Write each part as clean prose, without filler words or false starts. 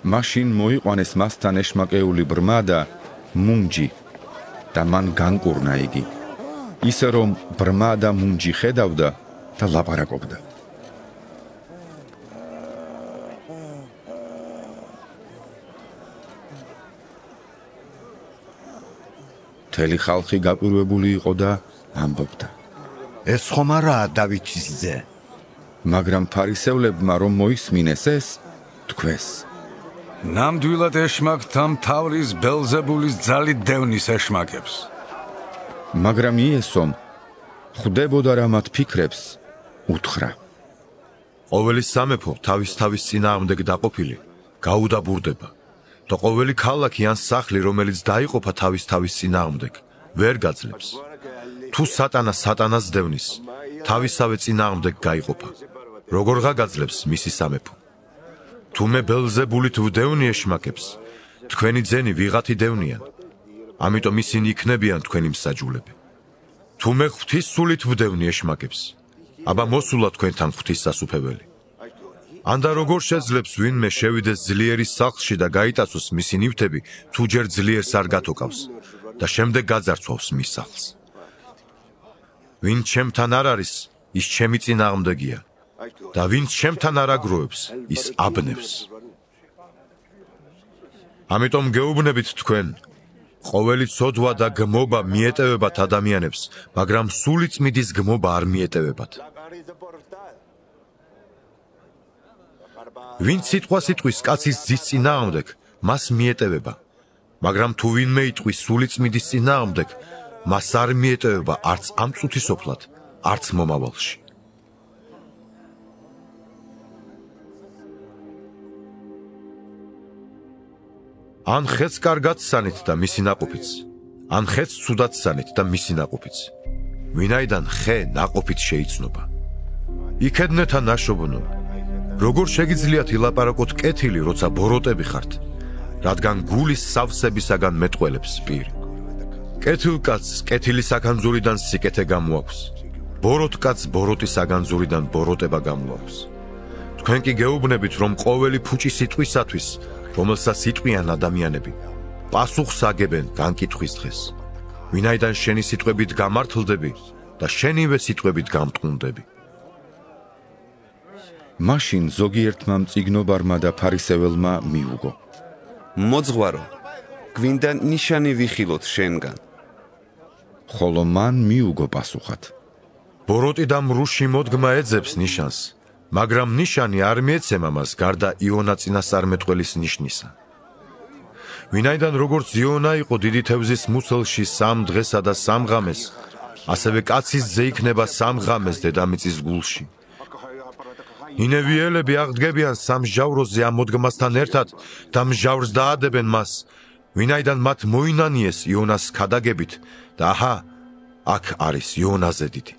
მაშინ მოიყვანეს მასთან ეშმაკეული ბრმა და მუნჯი და მან განკურნა იგი. ისე რომ ბრმა და მუნჯი ხედავდა და ლაპარაკობდა. მთელი ხალხი გაკვირვებული იყო და ამბობდა. ეს ხომ არაა დავითის ძე? მაგრამ ფარისევლებმა რომ მოისმინეს ეს, თქვეს. ნამდვილად ეშმაკთა მთავრის ბელზებულის ძალით დევნის ეშმაკებს. მაგრამ იესომ ხვდებოდა რა მათ ფიქრებს, უთხრა. ყოველი სამეფო თავის წინააღმდეგ დაყოფილი გაუდაბურდება და ყოველი ქალაქი ან სახლი, რომელიც დაიყოფა თავის წინააღმდეგ, ვერ გაძლებს. თუ სატანას დევნის, თავისავე წინააღმდეგ გაიყოფა, როგორღა გაძლებს მისი სამეფო. თუ მე ბელზებულით ვდევნი ეშმაკებს, თქვენი ძენი ვიღათი დევნიან, ამიტომ ისინი იქნებიან თქვენი მსაჯულები. თუ მე ღვთის სულით ვდევნი ეშმაკებს, აბა მოსულა თქვენთან ღვთის სასუფეველი. ანდა როგორ შეძლებს ვინმე შევიდეს ძლიერის სახლში და გაიტაცოს მისი ნივთები, თუ ჯერ ძლიერს არ გათოკავს და შემდეგ გაძარცვავს მის სახლს. ვინ ჩემთან არ არის, ის ჩემი წინააღმდეგია და ვინც ჩემთან არ აგროვებს, ის აბნევს. ამიტომ გეუბნებით თქვენ, ყოველი ცოდვა და გმობა მიეტევებათ ადამიანებს, მაგრამ სული წმიდის გმობა არ მიეტევებათ. ვინც სიტყვას იტყვის კაცის ძის წინააღმდეგ, მას მიეტევება, მაგრამ თუ ვინმე იტყვის სული წმიდის წინააღმდეგ, მას არ მიეტევება არც ამ წუთის ოფლად, არც მომავალში. ან ხეთს კარგად სცანით და მისი ნაყოფიც, ან ხეთს ცუდად სცანით და მისი ნაყოფიც. ვინაიდან ხე ნაყოფით შეიცნობა. იქედნეთა ნაშობნო, როგორ შეგიძლიათ ილაპარაკოთ კეთილი, როცა ბოროტები ხართ, რადგან გულის სავსებისაგან მეტყველებს პირი. კეთილ კაცს კეთილი საქანძურიდან სიკეთე გამოაქვს, ბოროტ კაცს ბოროტის საგანძურიდან ბოროტება გამოაქვს. თქვენ კი გეუბნებით, რომ ყოველი ფუჭი სიტყვისათვის, რომელსაც იტყვიან ადამიანები, პასუხს აგებენ განკითხვის დღეს. ვინაიდან შენი სიტყვებით გამართლდები და შენივე სიტყვებით გამტყუნდები. მაშინ ზოგიერთმა მწიგნობარმა და ფარისეველმა მიუგო. მოძღვარო, გვინდა ნიშანი ვიხილოთ შენგან. ხოლო მან მიუგო პასუხად. ბოროტი და მრუში მოდგმა ეძებს ნიშანს, მაგრამ ნიშანი არ მიეცემა მას გარდა იონა წინასწარმეტყველის ნიშნისა. ვინაიდან როგორც იონა იყო დიდი თევზის მუცელში 3 დღესა და 3 ღამეს, ასევე კაცის ძე იქნება 3 ღამეს დედამიწის გულში. ნინევიელები აღდგებიან სამსჯავროზე ამ მოდგმასთან ერთად და მსჯავრს დაადებენ მას, ვინაიდან მათ მოინანიეს იონას ქადაგებით და აჰა, აქ არის იონაზე დიდი.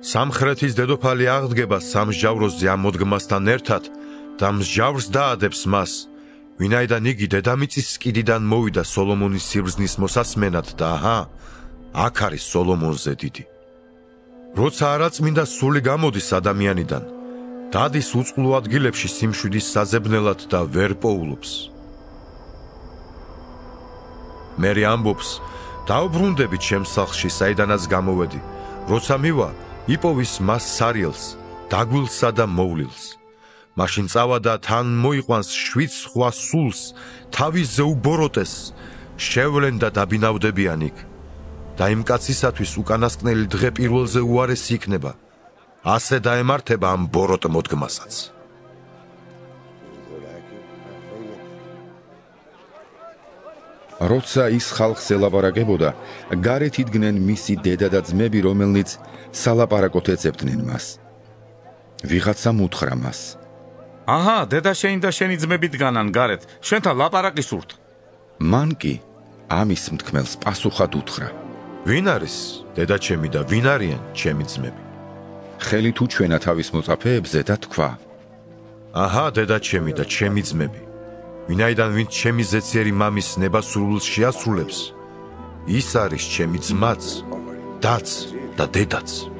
სამხრეთის დედოფალი აღდგება სამსჯავროზე ამ მოდგმასთან ერთად და მსჯავრს დაადებს მას, ვინაიდან იგი დედამიწის სკიდიდან მოვიდა სოლომონის სიბრძნის მოსასმენად და აჰა, აქ არის სოლომონზე დიდი. როცა არაწმინდა სული გამოდის ადამიანიდან, დადის უწყლო ადგილებში სიმშვიდის საზებნელად და ვერ პოულობს. მერი ამბობს, დაუბრუნდებით ჩემს სახლში, საიდანაც გამოვედი, როცა მივა, იპოვის მას სარიელს, დაგვილსა და მოვლილს. მაშინ წავა და თან მოიყვანს 7 სხვა სულს, თავისზე უბოროტეს, შევლენ და დაბინავდებიან იქ. და იმ კაცისათვის უკანასკნელი დღე პირველზე უარესი იქნება. ასე დაემართება ამ ბოროტ მოდგმასაც. როცა ის ხალხს ელაპარაკებოდა, გარეთ იდგნენ მისი დედა და ძმები, რომელნიც სალაპარაკოთ ეძებდნენ მას. ვიღაცამ უთხრა მას. აჰა, დედა შენი და შენი ძმები დგანან გარეთ, შენთან ლაპარაკი სურთ. მან კი ამის მთქმელს პასუხად უთხრა. ვინ არის დედა ჩემი და ვინ არიან ჩემი ძმები? ხელით უჩვენა თავის მოწაფეებზე და თქვა. აჰა, დედა ჩემი და ჩემი ძმები. ვინაიდან ვინც ჩემი ზეციერი მამის ნებასრულს შეასრულებს, ის არის ჩემი ძმაც, დაც და დედაც.